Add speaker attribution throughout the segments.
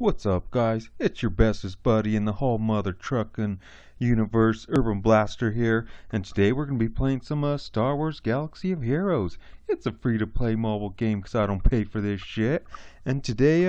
Speaker 1: What's up, guys? It's your bestest buddy in the whole mother truckin' universe, Urban Blaster here, and today we're gonna be playing some Star Wars Galaxy of Heroes. It's a free-to-play mobile game 'cause I don't pay for this shit. And today,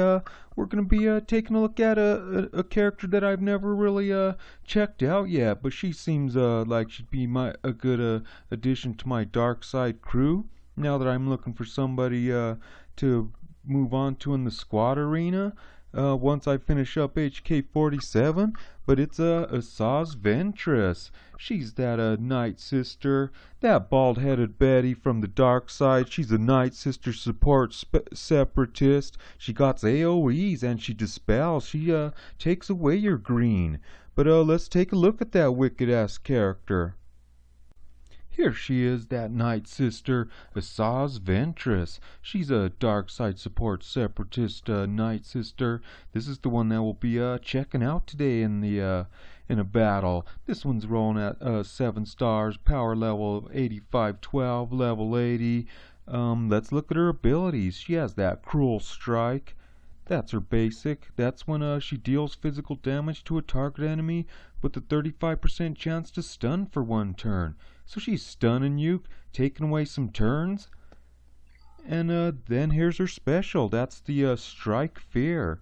Speaker 1: we're gonna be taking a look at a character that I've never really checked out yet, but she seems like she'd be a good addition to my dark side crew. Now that I'm looking for somebody to move on to in the squad arena. Once I finish up HK-47, but it's Asajj Ventress. She's that nightsister, that bald-headed Betty from the dark side. She's a nightsister support separatist. She got AoEs and she dispels. She takes away your green. But let's take a look at that wicked-ass character. Here she is, that nightsister, Asajj Ventress. She's a dark side support separatist nightsister. This is the one that we'll be checking out today in a battle. This one's rolling at 7 stars, power level of 8512, level 80. Let's look at her abilities. She has that cruel strike. That's her basic. That's when she deals physical damage to a target enemy with a 35% chance to stun for 1 turn. So she's stunning you, taking away some turns. And then here's her special. That's the Strike Fear.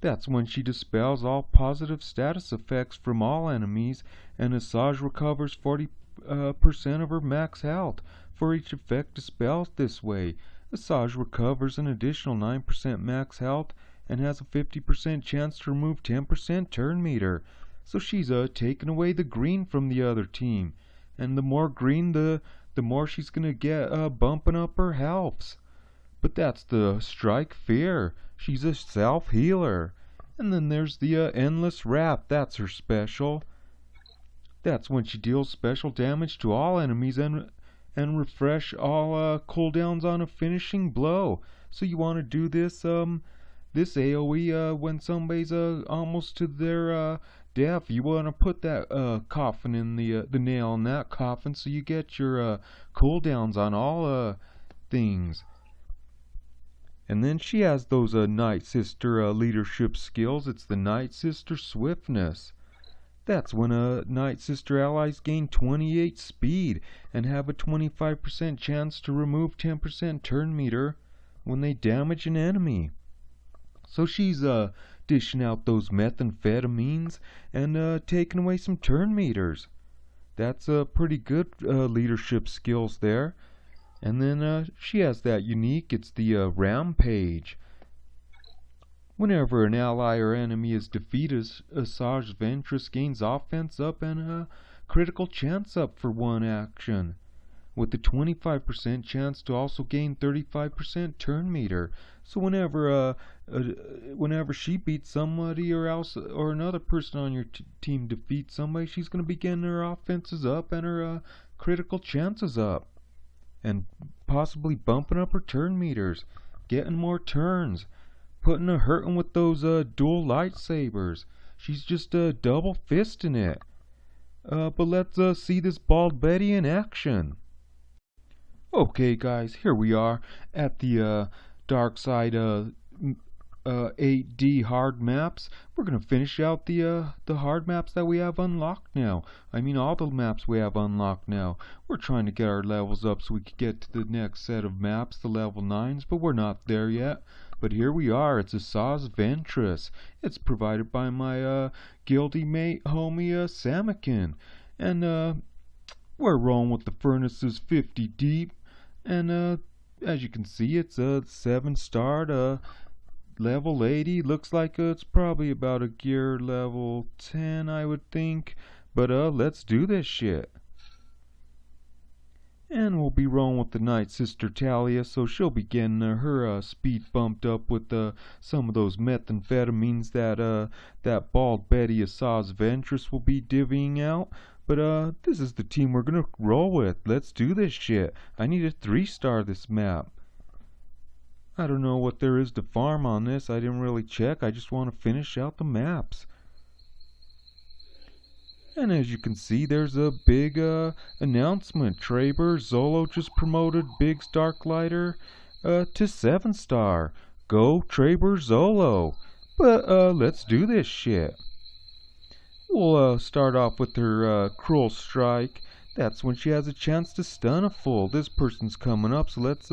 Speaker 1: That's when she dispels all positive status effects from all enemies, and Asajj recovers 40% of her max health for each effect dispelled this way. Asajj recovers an additional 9% max health and has a 50% chance to remove 10% turn meter. So she's taking away the green from the other team. And the more green, the more she's gonna get bumping up her healths. But that's the Strike Fear. She's a self-healer. And then there's the Endless Wrap. That's her special. That's when she deals special damage to all enemies and refresh all cooldowns on a finishing blow. So you want to do this this AoE when somebody's almost to their death. You want to put that coffin in the nail in that coffin so you get your cooldowns on all things. And then she has those nightsister leadership skills. It's the nightsister swiftness. That's when nightsister allies gain 28 speed and have a 25% chance to remove 10% turn meter when they damage an enemy. So she's dishing out those methamphetamines and taking away some turn meters. That's pretty good leadership skills there. And then she has that unique, it's the Rampage. Whenever an ally or enemy is defeated, Asajj Ventress gains offense up and a critical chance up for 1 action, with a 25% chance to also gain 35% turn meter. So whenever she beats somebody or another person on your team defeats somebody, she's going to be getting her offenses up and her critical chances up, and possibly bumping up her turn meters, getting more turns. Putting a hurting with those dual lightsabers. She's just double fisting it. But let's see this bald Betty in action. Okay, guys, here we are at the dark side 8D hard maps. We're gonna finish out the hard maps that we have unlocked now. I mean, all the maps we have unlocked now. We're trying to get our levels up so we can get to the next set of maps, the level 9s, but we're not there yet. But here we are. It's Asajj Ventress. It's provided by my guilty mate, homie Samakin, and we're rolling with the furnaces 50 deep. And as you can see, it's a 7-star level 80. Looks like it's probably about a gear level 10, I would think. But let's do this shit. And we'll be rolling with the nightsister Talia, so she'll be getting her speed bumped up with some of those methamphetamines that bald Betty Asajj Ventress will be divvying out. But this is the team we're gonna roll with. Let's do this shit. I need a 3-star this map. I don't know what there is to farm on this. I didn't really check. I just want to finish out the maps. And as you can see, there's a big announcement. Traber Zolo just promoted Biggs Darklighter to 7-star. Go Traber Zolo. But let's do this shit. We'll start off with her cruel strike. That's when she has a chance to stun a fool. This person's coming up, so let's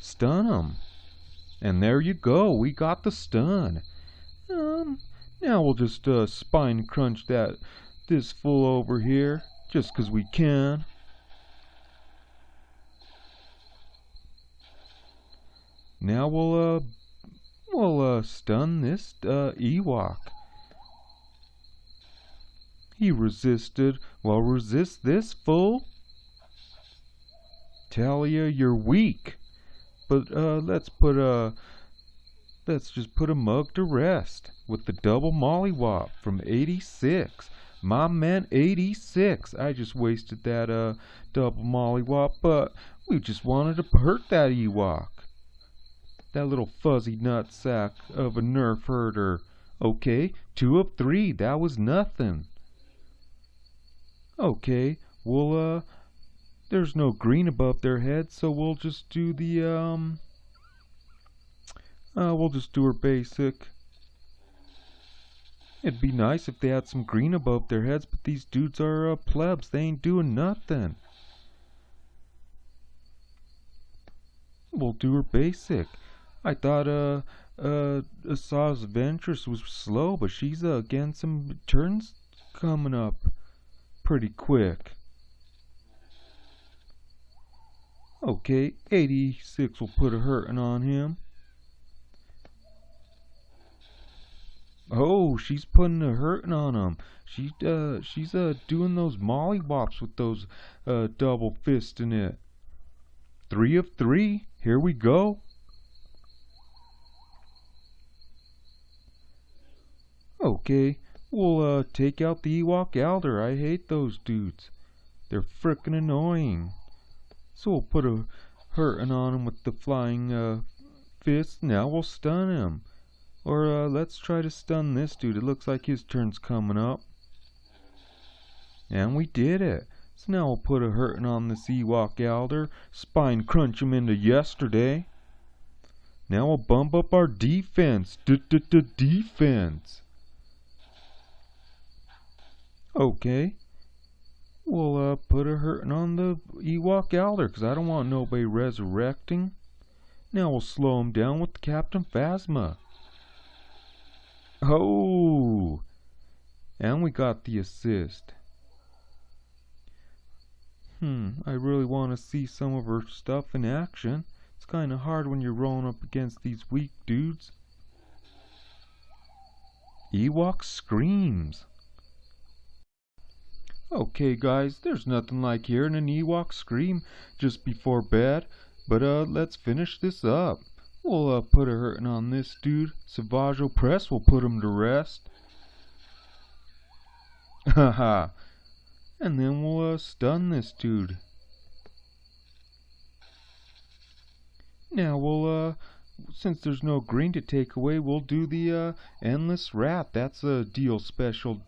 Speaker 1: stun him. And there you go, we got the stun. Now we'll just spine crunch this fool over here, just 'cause we can. Now we'll stun this Ewok. He resisted. Well, resist this, fool. Talia, you're weak. But let's just put a mug to rest with the double mollywop from 86. My man 86. I just wasted that double mollywop, but we just wanted to hurt that Ewok. That little fuzzy nutsack of a nerf herder. Okay, 2 of 3. That was nothing. Okay, there's no green above their heads, so we'll just do we'll just do her basic. It'd be nice if they had some green above their heads, but these dudes are plebs. They ain't doing nothing. We'll do her basic. I thought Asajj Ventress was slow, but she's getting some turns coming up pretty quick. Okay, 86 will put a hurting on him. Oh, she's putting a hurting on him. She's doing those mollywops with those double fists in it. 3 of 3. Here we go. Okay, we'll take out the Ewok Elder. I hate those dudes. They're frickin' annoying. So we'll put a hurting on him with the flying fist. Now we'll stun him. Or let's try to stun this dude. It looks like his turn's coming up. And we did it. So now we'll put a hurting on this Ewok Elder. Spine crunch him into yesterday. Now we'll bump up our defense. Defense. Okay. We'll put a hurting on the Ewok Elder, 'cause I don't want nobody resurrecting. Now we'll slow him down with Captain Phasma. Oh! And we got the assist. I really want to see some of her stuff in action. It's kind of hard when you're rolling up against these weak dudes. Ewok screams. Okay guys, there's nothing like hearing an Ewok scream just before bed, but let's finish this up. We'll put a hurting on this dude. Asajj Ventress will put him to rest. Haha. And then we'll stun this dude. Now we'll since there's no green to take away, we'll do the endless rat. That's deal special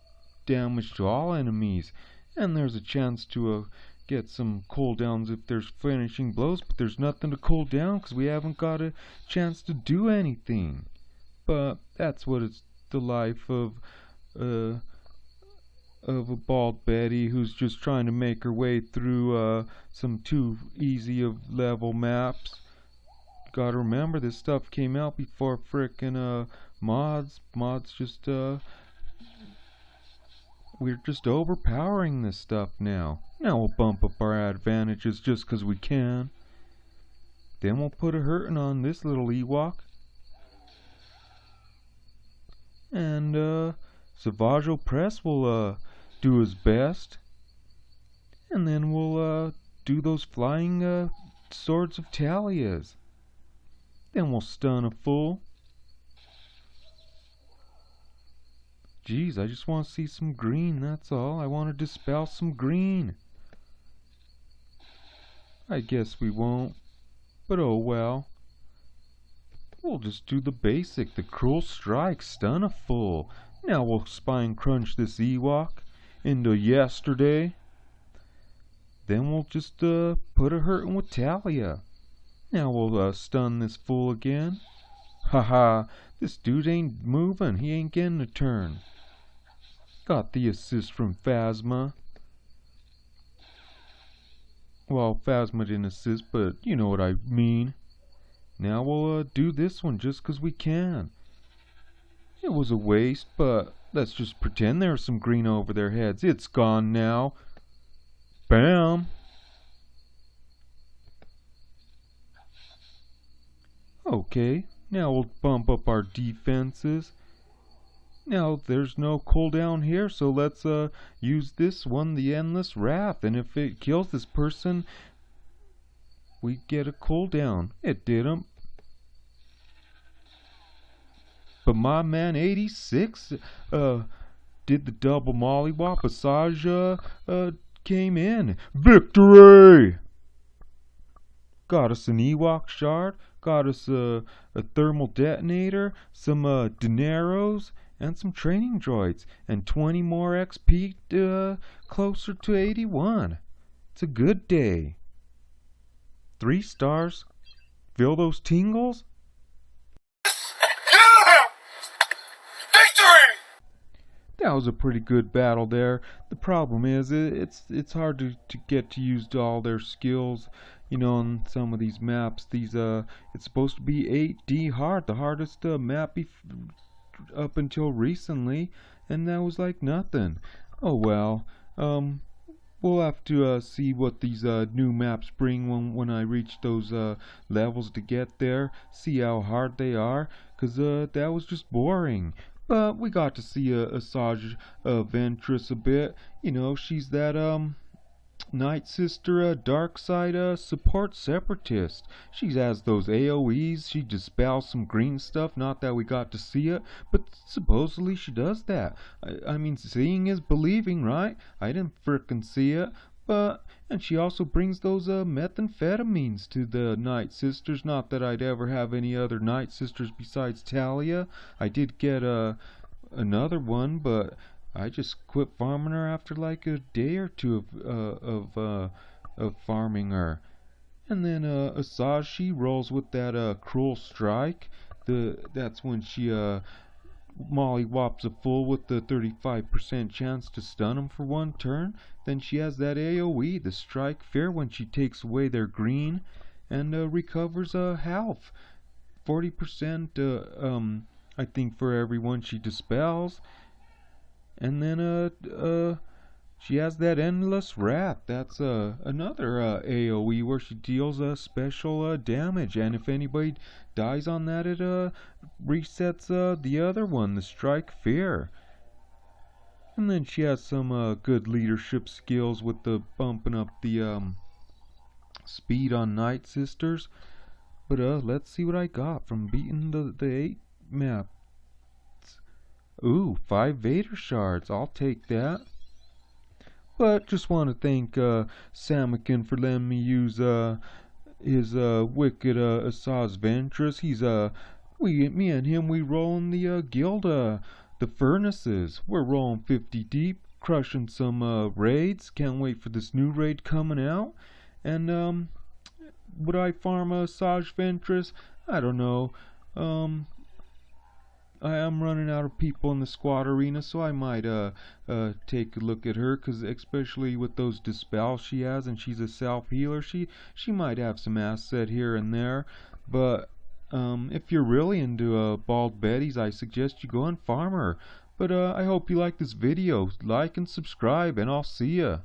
Speaker 1: damage to all enemies, and there's a chance to get some cooldowns if there's finishing blows, but there's nothing to cool down because we haven't got a chance to do anything. But that's what it's the life of a bald Betty who's just trying to make her way through some too easy of level maps. Gotta remember, this stuff came out before frickin' mods. Mods just we're just overpowering this stuff now. Now we'll bump up our advantages just 'cause we can. Then we'll put a hurting on this little Ewok. And Asajj Ventress will do his best. And then we'll do those flying swords of Talia's. Then we'll stun a fool. Jeez, I just want to see some green, that's all. I want to dispel some green. I guess we won't, but oh well. We'll just do the basic, the cruel strike, stun a fool. Now we'll spine crunch this Ewok into yesterday. Then we'll just put a hurting with Talia. Now we'll stun this fool again. Haha, this dude ain't moving. He ain't getting a turn. Got the assist from Phasma. Well, Phasma didn't assist, but you know what I mean. Now we'll do this one just 'cause we can. It was a waste, but let's just pretend there's some green over their heads. It's gone now. Bam! Okay, now we'll bump up our defenses. Now there's no cooldown here, so let's use this one, the Endless Wrath, and if it kills this person, we get a cooldown. It didn't. But my man 86 did the double mollywop. Asajj came in. Victory! Got us an Ewok shard, got us a thermal detonator, some dineros, and some training droids, and 20 more XP closer to 81. It's a good day. 3 stars. Feel those tingles? That was a pretty good battle there. The problem is it's hard to get to use all their skills, you know, on some of these maps. It's supposed to be 8D hard, the hardest map up until recently, and that was like nothing. Oh well. We'll have to see what these new maps bring when I reach those levels to get there. See how hard they are, 'cause that was just boring. But we got to see Asajj Ventress a bit. You know, she's that nightsister, dark side support separatist. She has those AoEs. She dispels some green stuff. Not that we got to see it, but supposedly she does that. I mean, seeing is believing, right? I didn't frickin' see it. And she also brings those methamphetamines to the Night Sisters. Not that I'd ever have any other Night Sisters besides Talia. I did get another one, but I just quit farming her after like a day or two of farming her. And then Asajj, she rolls with that cruel strike. That's when she mollywops a fool with the 35% chance to stun him for 1 turn. Then she has that AoE, the strike fear, when she takes away their green and recovers health. 40% I think for everyone she dispels. And then she has that Endless Wrath. That's another AoE where she deals special damage, and if anybody dies on that, it resets the other one, the Strike Fear. And then she has some good leadership skills with the bumping up the speed on Night Sisters. But let's see what I got from beating the 8 map. Ooh, 5 Vader shards. I'll take that. But just want to thank Samakin for letting me use his wicked Asajj Ventress. He's me and him, we rolling the guild the furnaces. We're rolling 50 deep, crushing some raids. Can't wait for this new raid coming out. And would I farm Asajj Ventress? I don't know. I am running out of people in the squad arena, so I might take a look at her, 'cause especially with those dispels she has, and she's a self-healer, she might have some asset here and there. But if you're really into bald betties, I suggest you go and farm her. But I hope you like this video. Like and subscribe, and I'll see ya.